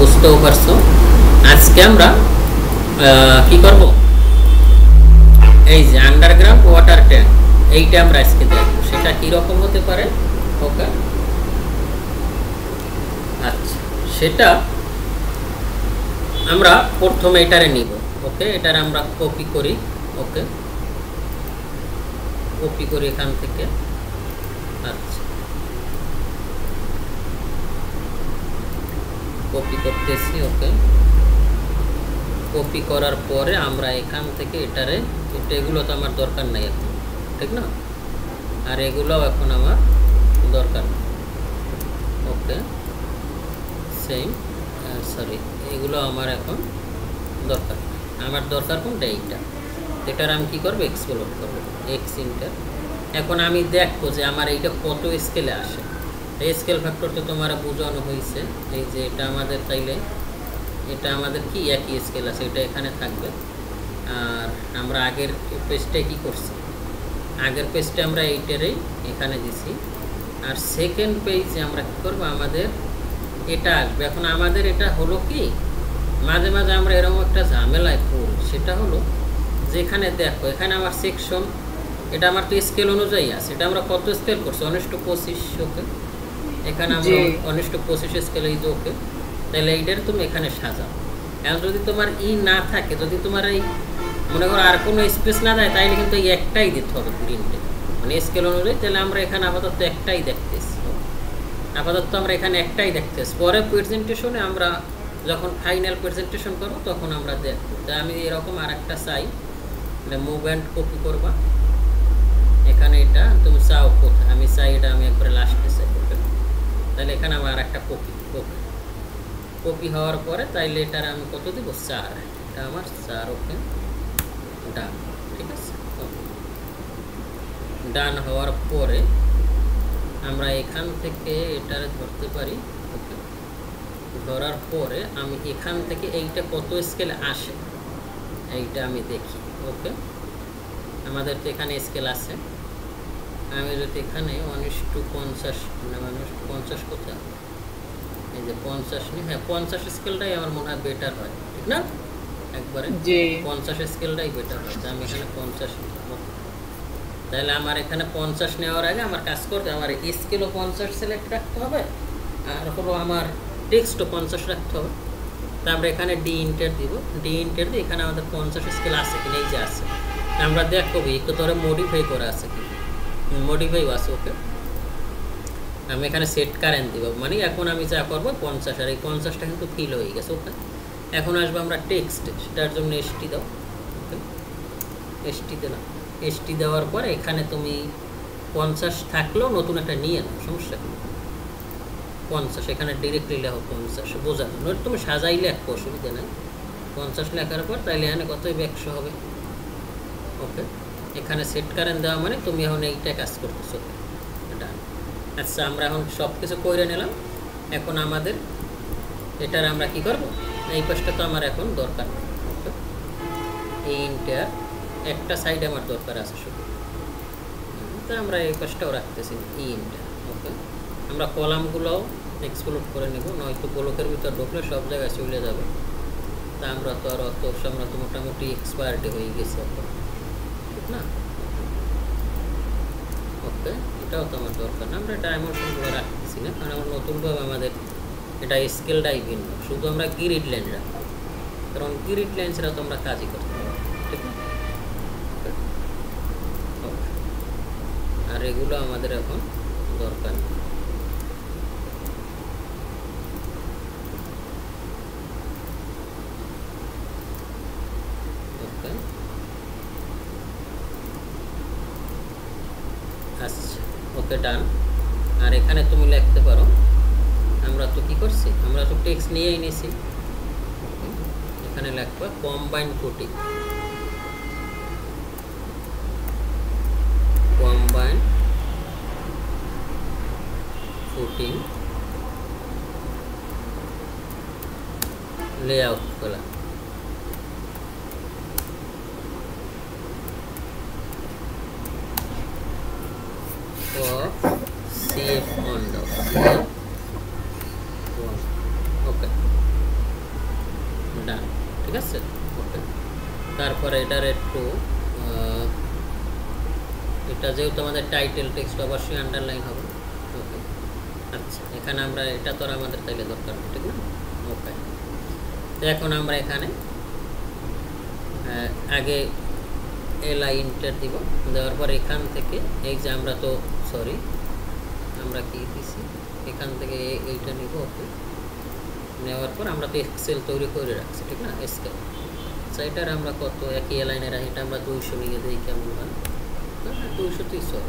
বুঝতেও পারছো। আজকে আমরা কি করব, এই যে আন্ডারগ্রাউন্ড ওয়াটার ট্যাঙ্ক, এইটা আমরা আজকে দেখবো সেটা কি রকম হতে পারে। ওকে, আচ্ছা, সেটা আমরা প্রথমে এটারে নিব। ওকে, এটারে আমরা কপি করি। ওকে, কপি করি এখান থেকে। আচ্ছা, কপি করতেছি। ওকে, কপি করার পরে আমরা এখান থেকে এটারে, এগুলো তো আমার দরকার নাই এখন, ঠিক না? আর এগুলোও এখন আমার দরকার নেই। ওকে, সেম, সরি, এগুলো আমার এখন দরকার। আমার দরকার কোনটা? এইটা। এটার আমি কি করবো? এক্সপ্লোর করবো, এক্স ইন্টার। এখন আমি দেখবো যে আমার এইটা কত স্কেলে আসে। এই স্কেল ফ্যাক্টর তো তোমার বোঝানো হয়েছে। এই যে এটা আমাদের তাইলে এটা আমাদের কি একই স্কেল আছে, এটা এখানে থাকবে। আর আমরা আগের পেজটায় কি করছি, আগের পেজটা আমরা এইটারই এখানে দিছি। আর সেকেন্ড পেজে আমরা কি করবো, আমাদের এটা আসবে। এখন আমাদের এটা হলো কি, মাঝে মাঝে আমরা এরকম একটা ঝামেলায় পড়ি, সেটা হলো যেখানে দেখো এখানে আমার সেকশন, এটা আমার তো স্কেল অনুযায়ী আছে। এটা আমরা কত স্কেল করছি? 19:25। ওকে, এখানে আমরা 19:25 স্কেলে এই যে। ওকে, তাহলে এইটার তুমি এখানে সাজাও। এখন যদি তোমার না থাকে, যদি তোমার এই মনে করো আর কোনো স্পেস না দেয়, তাইলে কিন্তু এই একটাই দিতে হবে প্রিন্টে, মানে স্কেল অনুযায়ী। তাহলে আমরা এখানে আপাতত একটাই দেখতেছি, আপাতত আমরা এখানে একটাই দেখতেছি। পরে প্রেজেন্টেশনে আমরা যখন ফাইনাল প্রেজেন্টেশন করবো তখন আমরা দেখবো। তাই আমি এরকম আর একটা চাই, মুভমেন্ট কপি করবা এখানে। এটা তুমি চাও কোথায়? আমি চাই এটা আমি একবারে লাস্টে চাই। তাহলে এখানে আমার আর একটা কপি। ওকে, কপি হওয়ার পরে তাইলে এটার আমি কত দিব? 4। এটা আমার 4। ওকে, ডান, ঠিক আছে। ডান হওয়ার পরে আমরা এখান থেকে এটারে ধরতে পারি। ওকে, ধরার পরে আমি এখান থেকে এইটা কত স্কেলে আসে এইটা আমি দেখি। ওকে, আমাদের তো এখানে স্কেল আছে। আমি যদি এখানে 1:50, না 1:50 কোথায়, এই যে 50 নিই। হ্যাঁ, 50 স্কেলটাই আমার মনে হয় বেটার হয়, ঠিক না? একবারে 50 স্কেলটাই বেটার হয়। আমি এখানে 50 নিই। তাহলে আমার এখানে 50 নেওয়ার আগে আমার কাজ করতে, আমার স্কেলও 50 সিলেক্ট রাখতে হবে, আর হলো আমার টেক্সটও 50 রাখতে হবে। তা আমরা এখানে ডি ইন্টার দিব। ডি ইন্টার দিয়ে এখানে আমাদের 50 স্কেল আছে কিনা, এই যে আছে। আমরা দেখবো একে ধরে মডিফাই করা আছে কি, মডিফাইও আছে। ওকে, আমি এখানে সেট কারেন্ট দিব, মানে এখন আমি যা করবো 50, আর এই 50টা কিন্তু ফিল হয়ে গেছে। ওকে, এখন আসবো আমরা টেক্সট, সেটার জন্য এসটি দাও। ওকে, এসটি দিলাম। এসটি দেওয়ার পরে এখানে তুমি 50 থাকলেও নতুন একটা নিয়ে নাও, সমস্যা কি? 50 এখানে ডিরেক্টলি লেখো 50, বোঝানো নয়, তুমি সাজাইলে এক অসুবিধা নেই। 50 লেখার পর তাইলে এখানে কতই 100 হবে। ওকে, এখানে সেট কারেন্ট দেওয়া মানে তুমি এখন এইটা কাজ করতেছো। এটা আচ্ছা, আমরা এখন সব কিছু করে নিলাম। এখন আমাদের এটার আমরা কি করব, এই পাশটা তো আমার এখন দরকার নেই। ওকে, এই ইন্টার একটা সাইড আমার দরকার আছে শুধু, তো আমরা এই পাশটাও রাখতেছি ই ইন্টার। ওকে, আমরা কলামগুলোও এক্সপ্লোর করে নেব, নয়তো ব্লকের ভিতর ঢুকলে সব জায়গায় চলে যাবে। তা আমরা তো আর অত, আমরা তো মোটামুটি এক্সপায়ার্ডি হয়ে গেছে এখন, ঠিক না? ওকে, এটাও তো আমার দরকার না, আমরা ডাইমেনশনগুলো রাখতেছি না, কারণ আমরা নতুনভাবে আমাদের এটা স্কেলটাই ভিন্ন। শুধু আমরা গ্রিড লাইন রাখবো, কারণ গ্রিড লাইন ছাড়া তো আমরা কাজই করতে পারবো, ঠিক না? আর এগুলো আমাদের এখন দরকার। ওকে, আচ্ছা, ওকে, ডান। আর এখানে তুমি লিখতে পারো, আমরা তো কি করছি, আমরা তো টেক্সট নিয়েই নিয়েছি। এখানে লিখবা combine footing, combine footing layout করা। CF1 দাও, CF1। ওকে, ঠিক আছে। ওকে, তারপরে এটার একটু এটা যেহেতু আমাদের টাইটেল টেক্সট অবশ্যই আন্ডারলাইন হবে। ওকে, আচ্ছা এখানে আমরা এটা তো আর আমাদের তাইলে দরকার নেই, ঠিক না? ওকে, তো এখন আমরা এখানে আগে এলাইনটা দিব, দেওয়ার পর এখান থেকে এই যে আমরা তো সরি আমরা কি দিছি, এখান থেকে এইটা নিব। ওকে, নেওয়ার পর আমরা তো এক্সেল তৈরি করে রাখছি, ঠিক না? স্কেল এটার আমরা কত একই এলাইনে রাখি, এটা আমরা 200 নিয়ে দিই, কেমন হয় 230।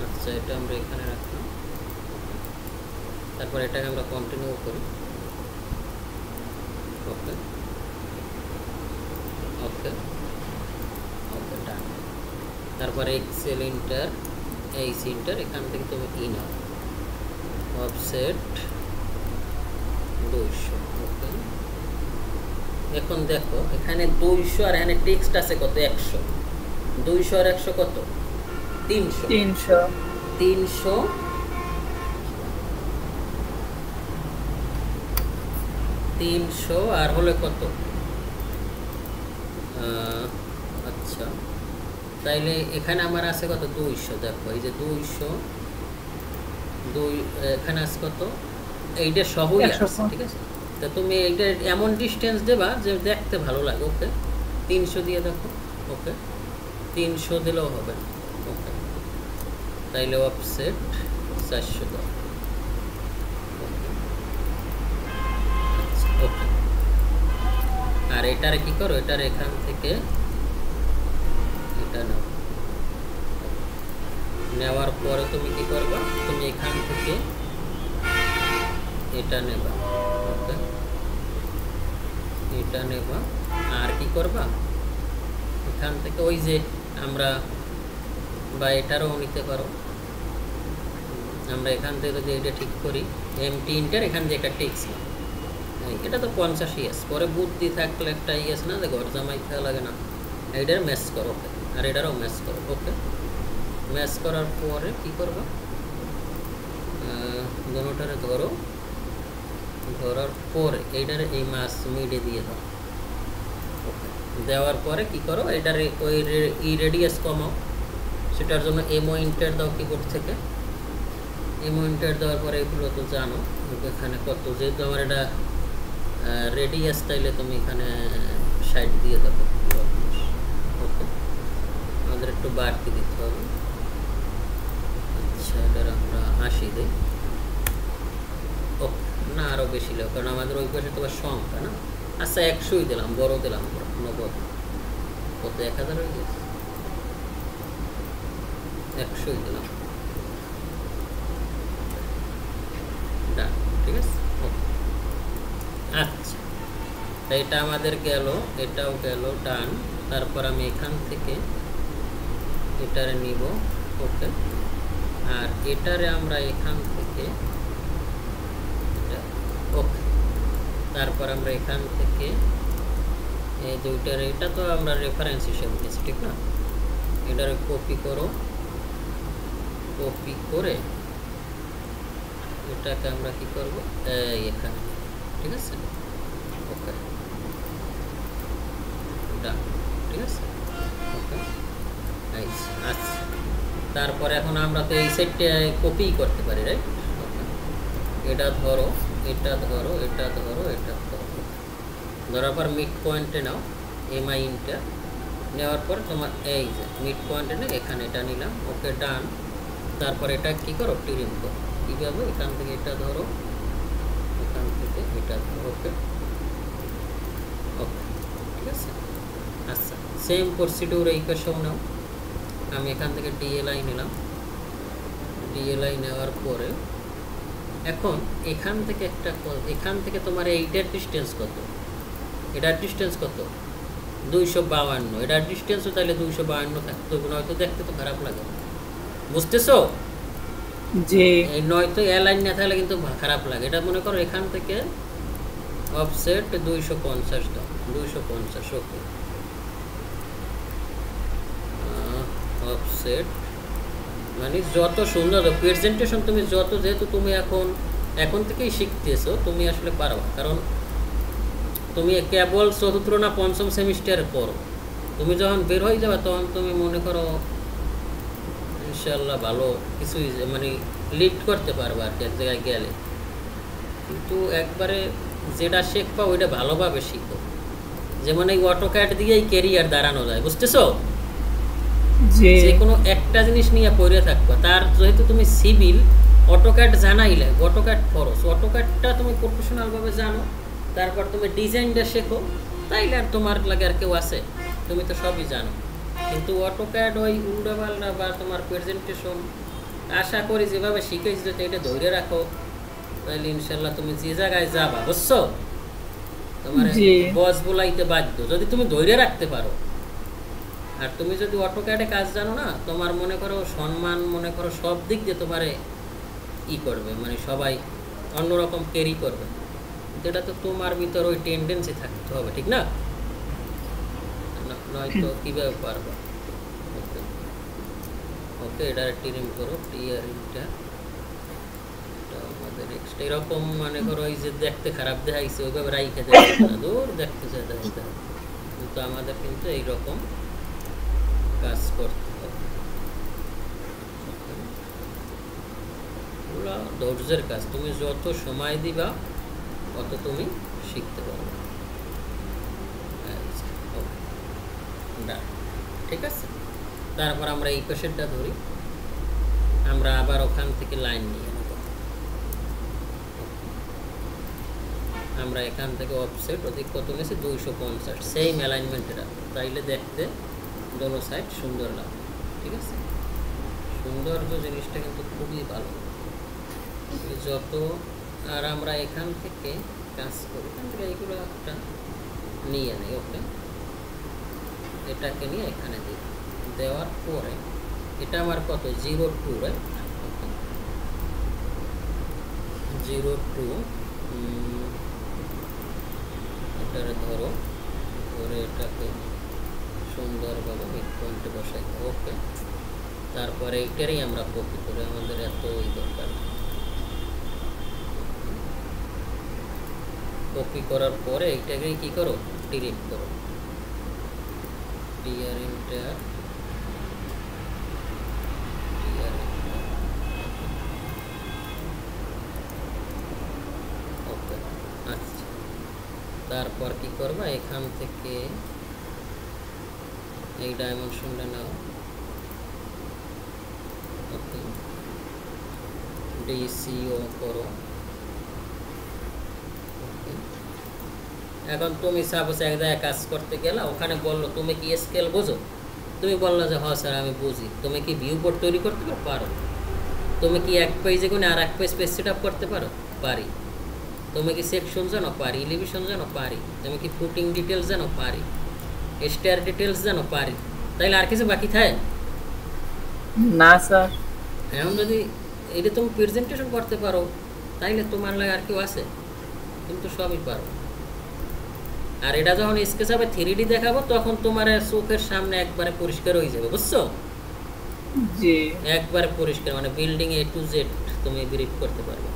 আচ্ছা এটা আমরা এখানে রাখলাম। তারপর এটাকে আমরা কন্টিনিউ করি। ওকে ওকে ওকে ডান। তারপরে এক্সেল ইন্টার এই ইন্টার এখান থেকে তুমি ই নাও অফসেট 200। ওকে, এখন দেখো এখানে 200 আর এখানে টেক্সট আছে কত 100। 200 আর 100 কত 300। 300 300 আর হলে কত আচ্ছা তাইলে এখানে আমার আছে কত 200। দেখো এই যে 200 এখানে আছে কত, এইটা সবই আছে, ঠিক আছে? তো তুমি এইটা এমন ডিসটেন্স দেবা যে দেখতে ভালো লাগে। ওকে, 300 দিয়ে দেখো। ওকে, 300 দিলেও হবে। ওকে, তাইলে অফসেট 400 দাও। আচ্ছা ওকে, আর এটার কি করো, এটার এখান থেকে এটা নাও। নেওয়ার পরে তুমি কি করবা, তুমি এখান থেকে এটা নেবা। ওকে, এটা নেবা আর কি করবা, এখান থেকে ওই যে আমরা বা এটারও নিতে পারো। আমরা এখান থেকে যদি এটা ঠিক করি এমটি ইন্টার, এখান দিয়ে একটা টেক্সট না, এটা তো 50 ইয়াস পরে বুদ্ধি থাকলে একটা ইয়াস না, ঘর জামাই খেয়া লাগে না, এইটার ম্যাচ করো। ওকে, আর এটারও ম্যাচ করো। ওকে, ম্যাচ করার পরে কি করবা, দুটোটারে ধরো, ধরার পরে এইটারে এই মাছ মিডে দিয়ে দাও। ওকে, দেওয়ার পরে কি করো, এটারে ওই রেডিয়াস কমাও, সেটার জন্য এমও ইন্টার দাও কিবোর্ড থেকে। এমও ইন্টার দেওয়ার পরে এগুলো তো জানো এখানে কত, যেহেতু আমার এটা রেডিয়াস চাইলে তুমি এখানে 60 দিয়ে দেবো। ওকে, আমাদের একটু বাড়তি দিতে হবে। আচ্ছা এটার আমরা 80 দিই। ওকে, না আরও বেশি লাগবে কারণ আমাদের ওই পাশে তোমার সংখ্যা না। আচ্ছা 100ই দিলাম, বড় দিলাম 90। কত 1000 হয়ে গেছে, 100ই দিলাম। ডান, ঠিক আছে। ওকে, আচ্ছা এটা আমাদের গেল, এটাও গেল ডান। তারপর আমি এখান থেকে এটারে নিব। ওকে, আর এটারে আমরা এখান থেকে ওকে, তারপর আমরা এখান থেকে এই দুইটার, এটা তো আমরা রেফারেন্স হিসেবে নিয়েছি, ঠিক না? এটারে কপি করো, কপি করে এটাকে আমরা কি করব, এখানে, ঠিক আছে? ওকে, ডান, ঠিক আছে। ওকে, আচ্ছা তারপরে এখন আমরা তো এই সেটটা কপি করতে পারি, রাইট? ওকে, এটা ধরো, এটা ধরো, এটা ধরো, এটা ধরো, ধরার পর মিড পয়েন্টে নাও এমআই ইন্টার, নেওয়ার পর তোমার এই যে মিড পয়েন্টে নেই, এখানে এটা নিলাম। ওকে, ডান। তারপর এটা কি করো, ট্রিম করো। কীভাবে, এখান থেকে এটা ধরো, এখান থেকে এটা ধরো। ওকে ওকে, ঠিক আছে। আচ্ছা সেম প্রসিডিউর এই পাশেও নাও। আমি এখান থেকে ডিএলআই নিলাম। ডিএলআই নেওয়ার পরে এখন এখান থেকে একটা, এখান থেকে তোমার এইটার ডিস্টেন্স কত, এটার ডিস্টেন্স কত 252। এটার ডিস্টেন্সও তাহলে 252 থাকতে হবে, নয়তো দেখতে তো খারাপ লাগে, বুঝতেছো? জি, এই নয়তো অ্যালাইন না থাকলে কিন্তু খারাপ লাগে। এটা মনে করো এখান থেকে অফসেট 250 দাও, 250। ওকে, অফসেট মানে যত সুন্দর প্রেজেন্টেশন তুমি যত, যেহেতু তুমি এখন থেকেই শিখতেছো, তুমি আসলে পারবা। কারণ তুমি কেবল চতুর্থ না পঞ্চম সেমিস্টারে পড়ো, তুমি যখন বের হয়ে যাবে তখন তুমি মনে করো ইনশাল্লাহ ভালো কিছুই মানে লিড করতে পারবে আর কি এক জায়গায় গেলে। কিন্তু একবারে যেটা শিখবা ওইটা ভালোভাবে শিখো। যেমন এই অটোক্যাড দিয়েই কেরিয়ার দাঁড়ানো যায়, বুঝতেছো? যে কোনো একটা জিনিস নিয়ে পড়ে থাকবা, তার যেহেতু তুমি সিভিল অটোক্যাড জানাইলে অটোক্যাড করো, অটোক্যাডটা তুমি প্রফেশনালভাবে জানো, তারপর তুমি ডিজাইনটা শেখো, তাইলে আর তোমার লাগে আর কেউ আছে? তুমি তো সবই জানো। কিন্তু অটোক্যাড ওই উল্টাপাল্টা বা তোমার প্রেজেন্টেশন আশা করি যেভাবে শিখেছি যদি এটা ধরে রাখো তাহলে ইনশাল্লাহ তুমি যে জায়গায় যাবা, বুঝছো? তোমার বস বলাইতে বাধ্য যদি তুমি ধরে রাখতে পারো। আর তুমি যদি অটোক্যাডে কাজ জানো না, তোমার মনে করো সম্মান, মনে করো সব দিক দিয়ে তোমারে ই করবে, মানে সবাই অন্যরকম ক্যারি করবে। যেটা তো তোমার ভিতর ওই টেন্ডেন্সি থাকতে হবে, ঠিক না? নয়তো কীভাবে পারবা? ওকে ওকে, এটা টিরিম করো, টিয়ারিংটা আমাদের এক্সট্রা এরকম মনে করো এই যে দেখতে খারাপ দেখাইছে ওইভাবে রাইখে দেয় না, দূর দেখতে চায় দেখাইতে হবে। কিন্তু আমাদের কিন্তু এইরকম কাজ করতে হবে, ওগুলো ধৈর্যের কাজ। তুমি যত সময় দিবা অত তুমি শিখতে পারবে। ঠিক আছে, তারপর আমরা এই পাশেরটা ধরি, আমরা আবার ওখান থেকে লাইন নিয়ে নেব। আমরা এখান থেকে অফসেট ওদিক কত নিয়েছি 250, সেম অ্যালাইনমেন্ট এটা, তাইলে দেখতে দোনো সাইড সুন্দর লাগে। ঠিক আছে, সৌন্দর্য জিনিসটা কিন্তু খুবই ভালো যত। আর আমরা এখান থেকে কাজ করি, এখান থেকে এইগুলো একটা নিয়ে নেই। ওকে, এটাকে নিয়ে এখানে দিই, দেওয়ার পরে এটা আমার কত 02, রাইট? 02 এটারে ধরো, ধরে এটাকে সুন্দরভাবে মিড পয়েন্টে বসাই। ওকে, তারপরে এইটারই আমরা কপি করে, আমাদের এত দরকার। কপি করার পরে এইটাকেই কি করো, ডিলিট করো। ওকে, আচ্ছা, তারপর কি করবা, এখান থেকে এই ডাইমেনশনটা নাও। ওকে, ডিসিও করো। এখন তুমি সাপোজ এক জায়গায় কাজ করতে গেলা, ওখানে বললো তুমি কি স্কেল বোঝো, তুমি বললো যে হ্যাঁ স্যার আমি বুঝি। তুমি কি ভিউ বোর্ড তৈরি করতে পারো? তুমি কি এক পেজে কোনো আর এক পেজ সেট আপ করতে পারো? পারি। তুমি কি সেকশন জানো? পারি। এলিভেশন জানো? পারি। তুমি কি ফুটিং ডিটেলস জানো? পারি। স্টার ডিটেলস জানো? পারি। তাইলে আর কিছু বাকি থাকে না স্যার। এখন যদি এটা তুমি প্রেজেন্টেশন করতে পারো তাইলে তোমার লাগে আর কেউ আছে? কিন্তু সবই পারো। আর এটা যখন স্কেচ হবে 3D দেখাবো তখন তোমার চোখের সামনে একবারে পরিষ্কার হয়ে যাবে, বুঝছো? জি, একবারে পরিষ্কার, মানে বিল্ডিং A to Z তুমি ব্রিফ করতে পারবে।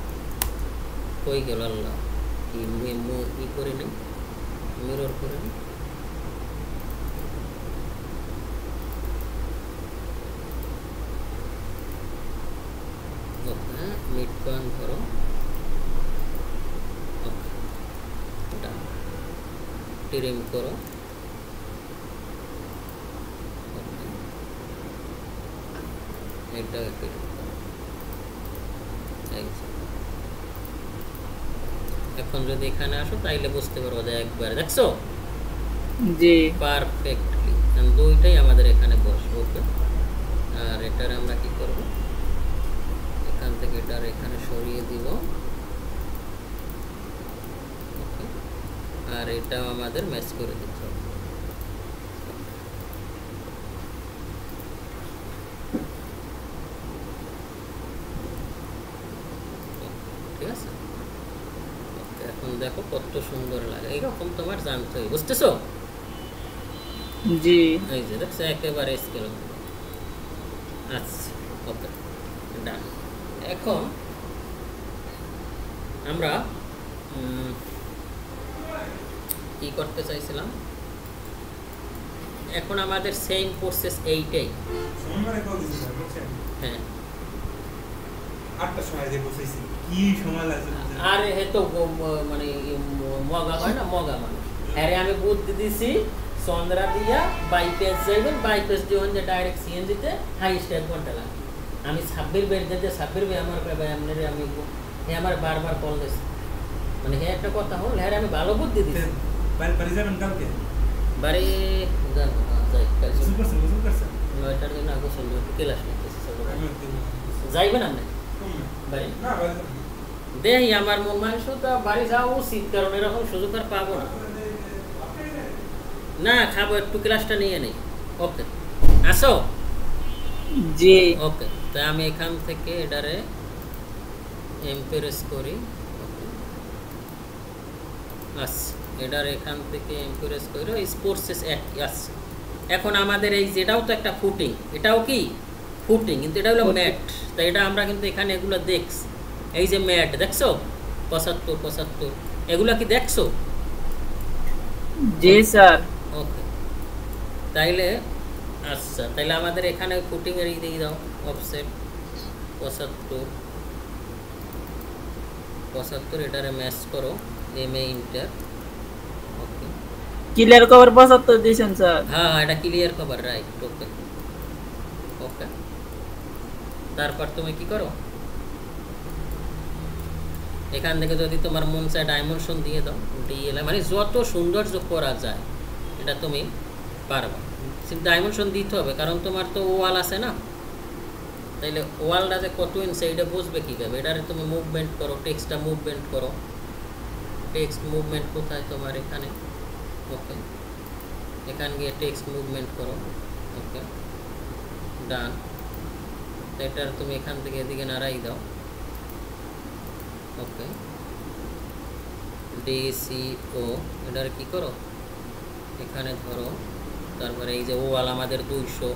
কই গেল আল্লাহ, কি ই করে নি, মিরর করে নি। মিড পয়েন্ট ধরো। ট্রিম করো। এটা এখন যদি এখানে আসো তাইলে বুঝতে পারবো যে একবার দেখছো জি পারফেক্টলি দুইটাই আমাদের এখানে বসবে। ওকে, আর এটার আমরা কি করব, এখান থেকে এটার এখানে সরিয়ে দিব। ওকে, আর এটাও আমাদের ম্যাচ করে দিতে হবে। ঠিক আছে, এখন দেখো কত সুন্দর লাগে, এইরকম তোমার জানতে হবে, বুঝতেছো? জি, এই যে দেখছো একেবারে স্কেল। আচ্ছা, ওকে, ডান। এখন আমরা কি করতে চাইছিলাম, এখন আমাদের সেম প্রসেস এইটাই। সোমবারে কল দিছি স্যার বুঝছেন, হ্যাঁ 8টার সময় যে বসেছি কি সময় লাগছে বুঝছেন? আরে হে তো মানে মগা হয় না, মগা মানুষ। আরে আমি বুদ্ধি দিছি চন্দ্রা দিয়া বাইপাস যাইবেন, বাইপাস দিয়ে যে ডাইরেক্ট সিএনজিতে হাইস্ট 1 ঘন্টা লাগে। আমি 26 বের দিতে 26 বে আমার ভাই আপনারে আমি হে আমার বারবার কল দিছে, মানে হে একটা কথা হল, হ্যাঁ আমি ভালো বুদ্ধি দিছি। বাড়ি যাবেন কালকে? বাড়ি যাবো না, যাই কাল গোসল করছেন? 9টার দিন আগে চলবে, ক্লাস নিতেছি চলো আমি যাইবেন আপনি বাড়ি? না বাড়ি যাবেন। দেখি আমার মন মাংস তো বাড়ি যাওয়া উচিত, কারণ এরকম সুযোগ আর পাবো না। না খাবো, একটু ক্লাসটা নিয়ে নেই। ওকে আসো। জি ওকে, তাই আমি এখান থেকে এটারে এমপ্রেস করি। ওকে আচ্ছা, এটার এখান থেকে এমপ্রেস করে স্পোর্টসেস আসছে। এখন আমাদের এই যেটাও তো একটা ফুটিং, এটাও কি ফুটিং, কিন্তু এটা হলো ম্যাট। তাই এটা আমরা কিন্তু এখানে এগুলো দেখছি, এই যে ম্যাট দেখছো 75 এগুলা কি দেখছো? জি স্যার। ওকে তাইলে আচ্ছা, তাইলে আমাদের এখানে ফুটিং এর দিয়ে দাও অফসেট 75 এটারে ম্যাচ করো M A inter. Okay clear cover 75 দিয়েছেন স্যার। হ্যাঁ এটা clear cover, right. Okay okay, তারপর তুমি কি করো, এখান থেকে যদি তোমার মন চায় ডাইমেনশন দিয়ে দাও, ডিএল মানে যত সৌন্দর্য করা যায় এটা তুমি পারবা। ডাইমেনশন দিতে হবে, কারণ তোমার তো ওয়াল আছে না, তাইলে ওয়ালটা যে কত ইঞ্চি এটা বুঝবে কীভাবে? এটারে তুমি মুভমেন্ট করো, টেক্সটটা মুভমেন্ট করো। টেক্সট মুভমেন্ট কোথায় তোমার? এখানে। ওকে এখান গিয়ে টেক্সট মুভমেন্ট করো। ওকে ডান, এটার তুমি এখান থেকে এদিকে নাড়াই দাও। ওকে ডিসিও এটার কি করো, এখানে ধরো, তারপরে এই যে ওয়াল আমাদের 200,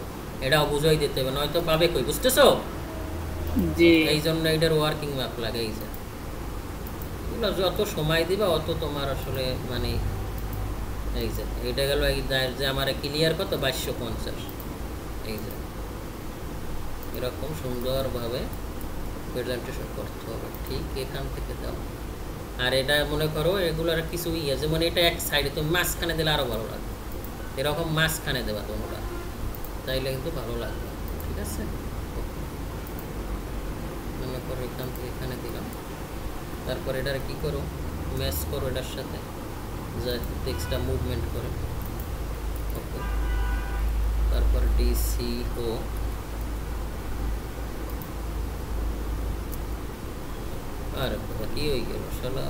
এটাও বুঝাই দিতে হবে, নয়তো পাবে কই, বুঝতেছো? জি এই জন্য এটার ওয়ার্কিং ম্যাপ লাগে। এই যে এগুলো যত সময় দিবা অত তোমার আসলে মানে এই যে এটা গেল এই যে আমার ক্লিয়ার কত 2250। এই যে এরকম সুন্দরভাবে প্রেজেন্টেশন করতে হবে, ঠিক এখান থেকে দাও। আর এটা মনে করো এগুলোর কিছু ইয়ে, যেমন এটা এক সাইডে তুমি মাঝখানে দিলে আরও ভালো লাগবে, এরকম মাঝখানে দেবা তোমরা, তাইলে কিন্তু ভালো লাগবে। ঠিক আছে, মনে করো এখান থেকে এখানে দিলাম, তারপর এটার কি করো, ম্যাচ করো এটার সাথে, যা টেক্সটটা মুভমেন্ট করে। ওকে তারপর ডিসিও আর কি হয়ে গেল শালা,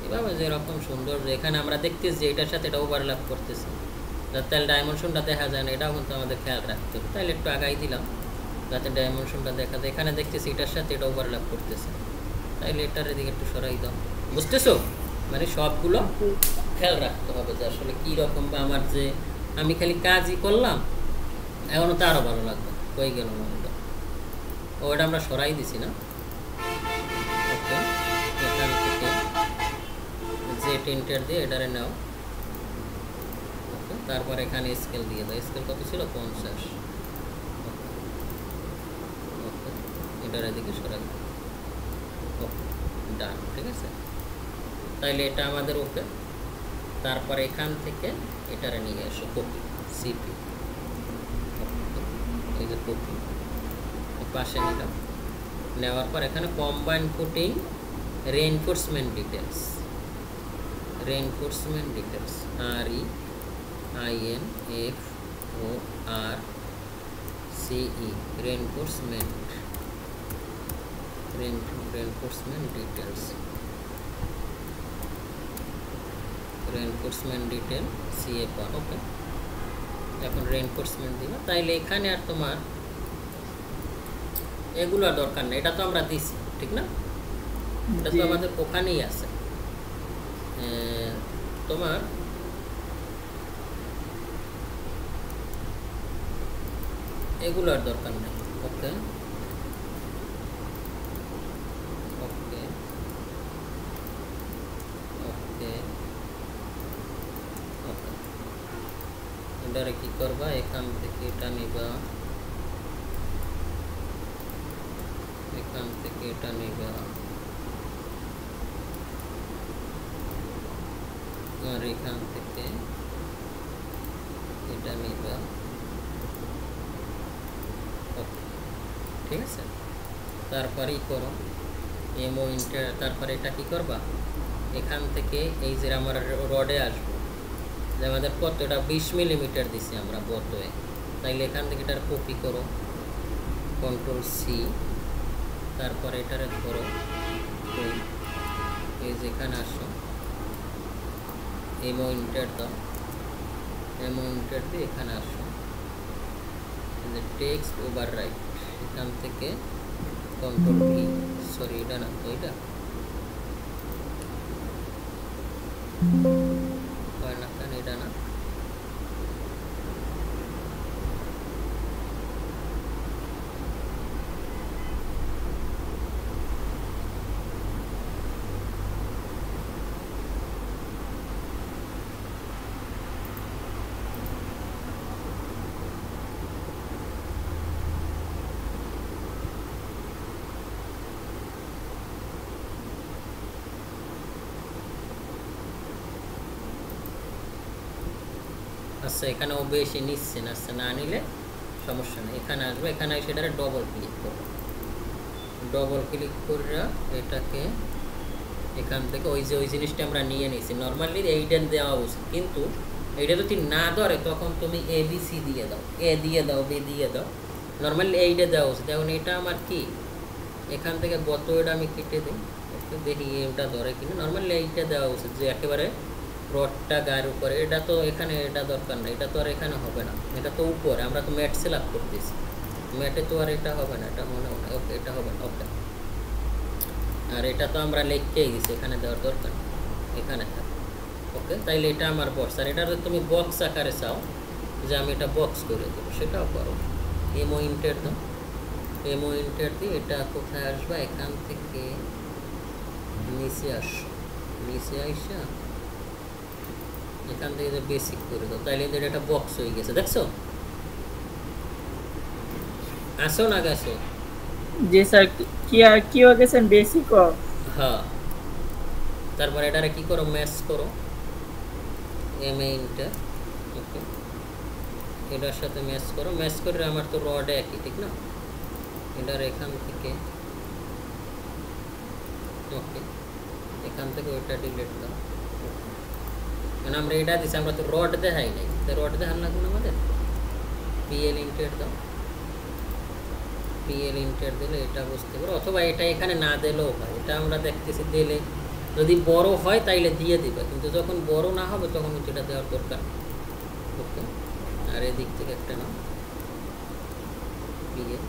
এভাবে যেরকম সুন্দর এখানে আমরা দেখতেছি যে এটার সাথে এটা ওভারল্যাপ করতেছে, তাহলে ডাইমেনশনটা দেখা যায় না, এটাও কিন্তু আমাদের খেয়াল রাখতে হবে। তাহলে একটু আগাই দিলাম যাতে ডাইমেনশনটা দেখা যায়, এখানে দেখতেছি এটার সাথে এটা ওভারল্যাপ করতেছে, তাইলে এটার এদিকে একটু সরাই দাও। বুঝতেছো? মানে সবগুলো খেয়াল রাখতে হবে যে আসলে কীরকম, বা আমার যে আমি খালি কাজই করলাম এখনও তো আরও ভালো লাগবে, হয়ে গেল না ওটা, ওটা আমরা সরাই দিছি না। ওকে এখান থেকে জেট এন্টার দিয়ে এটারে নাও। ওকে তারপর এখানে স্কেল দিয়ে দাও, স্কেল কত ছিল 50। ওকে এটার এদিকে সরাই দাও। ওকে ডান, ঠিক আছে, তাইলে এটা আমাদের ওকে। তারপর এখান থেকে এটারে নিয়ে এসো কপি, সিপি, এই যে কপি পাশে নিলাম, নেওয়ার পর এখানে combine footing reinforcement details, reinforcement details, REINFORCEMENT CE reinforcement details, reinforcement detail CF1 okay. এখন reinforcement দিবা, তাইলে এখানে আর তোমার এগুলোর দরকার নেই, এটা তো আমরা দিছি ঠিক না, এটা তো আমাদের ওখানেই আছে। তোমার এগুলোর দরকার নেই ওকে ওকে ওকে ওকে। এবারে কি করবা, এখান থেকে এটা নিবা, এখান থেকে এটা নিবা, আর এখান থেকে এটা নিবা ওকে, ঠিক আছে। তারপরেই করো এমও ইন্টার, তারপরে এটা কি করবা, এখান থেকে এই যে আমার রডে আসবো, যে আমাদের কত, এটা 20 মিলিমিটার দিছি আমরা বতয়ে, তাইলে এখান থেকে এটার কপি করো, কন্ট্রোল সি, তারপরে এটারে ধরো, এই যেখানে আসো, এমও ইন্টার দাও, এমও ইন্টার দিয়ে এখানে আসো, টেক্সট ওভাররাইট, এখান থেকে কন্ট্রোল ভি, সরি এটা না তো, এটা হয় না কেন, এটা না, আচ্ছা এখানে ও বেশি নিচ্ছে না, আচ্ছা না নিলে সমস্যা নেই, এখানে আসবে, এখানে এসে এটারে ডবল ক্লিক করো, ডবল ক্লিক করে এটাকে এখান থেকে ওই যে ওই জিনিসটা আমরা নিয়ে নিয়েছি, নর্মালি এইটা দেওয়া উচিত, কিন্তু এইটা যদি না ধরে তখন তুমি এ বি সি দিয়ে দাও, এ দিয়ে দাও, বি দিয়ে দাও, নর্মালি এইটা দেওয়া উচিত। এখন এটা আমার কি, এখান থেকে বতটা আমি কেটে দিই, দেখি এটা ধরে কিনা, নর্মালি এইটা দেওয়া উচিত, যে একেবারে রডটা গায়ের উপরে, এটা তো এখানে এটা দরকার না, এটা তো আর এখানে হবে না, এটা তো উপরে, আমরা তো ম্যাট সিলেক্ট করতেছি, ম্যাটে তো আর এটা হবে না, এটা মনে হয় ওকে, এটা হবে না ওকে। আর এটা তো আমরা লিখেই দিছি, এখানে দেওয়ার দরকার, এখানে থাকে ওকে। তাইলে এটা আমার বক্স, আর এটা যদি তুমি বক্স আকারে চাও যে আমি এটা বক্স করে দেবো, সেটাও করো, এমও ইন্টার দাও, এমও ইন্টার দিয়ে এটা কোথায় আসবে, এখান থেকে নিচে আসো, নিচে আইসা এখান থেকে বেসিক করে দাও, তাইলে এটা বক্স হয়ে গেছে, দেখছো আসো না গেছো, জি স্যার, কি হয়ে গেছেন বেসিক? হ্যাঁ। তারপর এটারে কি করো, ম্যাচ করো, এম এ ইন্টার ওকে, এটার সাথে ম্যাচ করো, ম্যাচ করে আমার তো রড একই ঠিক না, এটার এখান থেকে ওকে, এখান থেকে ওইটা ডিলিট দাও, মানে আমরা এটা দিচ্ছি, আমরা তো রড দেখাই নাই, তো রড দেখান লাগবে না আমাদের, পিএল ইন্টার দাও, পিএল ইন্টার দিলে এটা বুঝতে পারো, অথবা এটা এখানে না দিলেও হয়, এটা আমরা দেখতেছি দিলে যদি বড় হয় তাইলে দিয়ে দিবে, কিন্তু যখন বড় না হবে তখন এটা দেওয়ার দরকার ওকে। আর এদিক থেকে একটা নাও পিএল,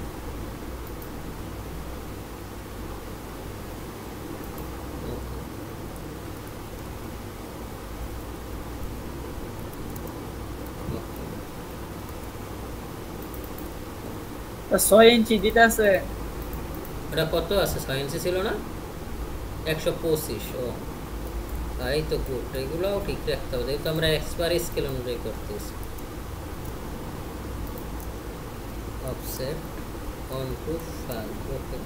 তা 6 ইঞ্চি দিতে আছে, এটা কত আছে, 6 ইঞ্চি ছিল না, 125, ও এই তো গুড, এগুলোও ঠিক রাখতে হবে, যেহেতু আমরা এক্সপার স্কেল অনুযায়ী করতেছি। অফসেট অন টু 5 ওকে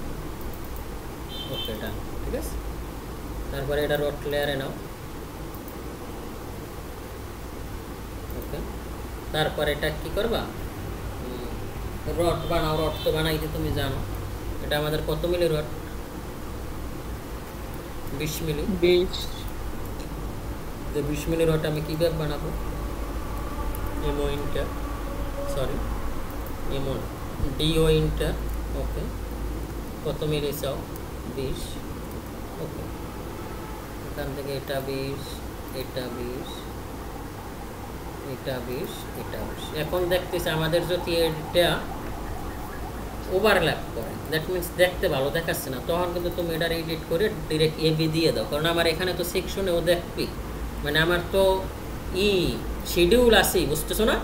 ওকে ডান, ঠিক আছে। তারপরে এটা রড লেয়ারে নাও ওকে। তারপরে এটা কি করবা, রড বানাও, রড তো বানাইতে তুমি জানো, এটা আমাদের কত মিলি রড, 20 মিলি, 20 যে 20 মিলি রড আমি কীভাবে বানাবো, এমও ইন্টার, সরি এমও ডিও ইন্টার, ওকে, কত মিলি চাও? 20, ওকে, এখান থেকে এটা 20, এটা 20, এটা 20, এটা 20। এখন দেখতেছি আমাদের যদি এটা ওভারল্যাপ করে, দ্যাট মিনস দেখতে ভালো দেখাচ্ছে না, তখন কিন্তু তুমি এটা এডিট করে ডিরেক্ট এবি দিয়ে দাও, কারণ আমার এখানে তো সেকশনেও দেখবি, মানে আমার তো শিডিউল আছে, বুঝতেছো না?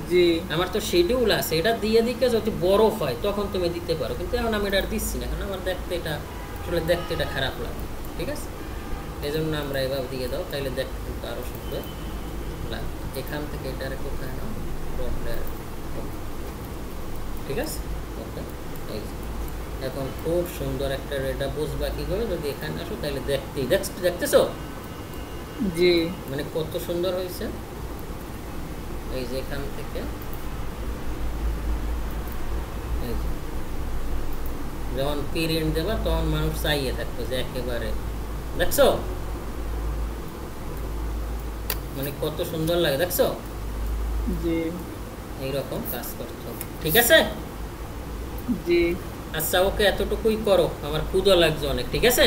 জি আমার তো শিডিউল আছে, এটা দিয়ে দিকে যদি বড় হয় তখন তুমি দিতে পারো, কিন্তু এখন আমি এটা আর দিচ্ছি না, কারণ আমার দেখতে এটা আসলে দেখতে এটা খারাপ লাগে, ঠিক আছে? এই জন্য আমরা এভাবে দিয়ে দাও, তাইলে দেখতে কিন্তু আরও সুন্দর লাগে। এখান থেকে এটা আর কোথায় না, ঠিক আছে, ওকে। এই যে, এখন খুব সুন্দর একটা, এটা বুঝবা কি করে, যদি এখানে আসো তাহলে দেখতেছো জি মানে কত সুন্দর হয়েছে। এই যে এখান থেকে এই যে যখন পিরিয়ড দেবা তখন মানুষ চাইয়ে থাকতো যে একেবারে, দেখছো মানে কত সুন্দর লাগে, দেখছো? জি এইরকম কাজ করতে হবে, ঠিক আছে? জি আচ্ছা ওকে, এতটুকুই করো, আমার ক্ষুধা লাগছে অনেক, ঠিক আছে?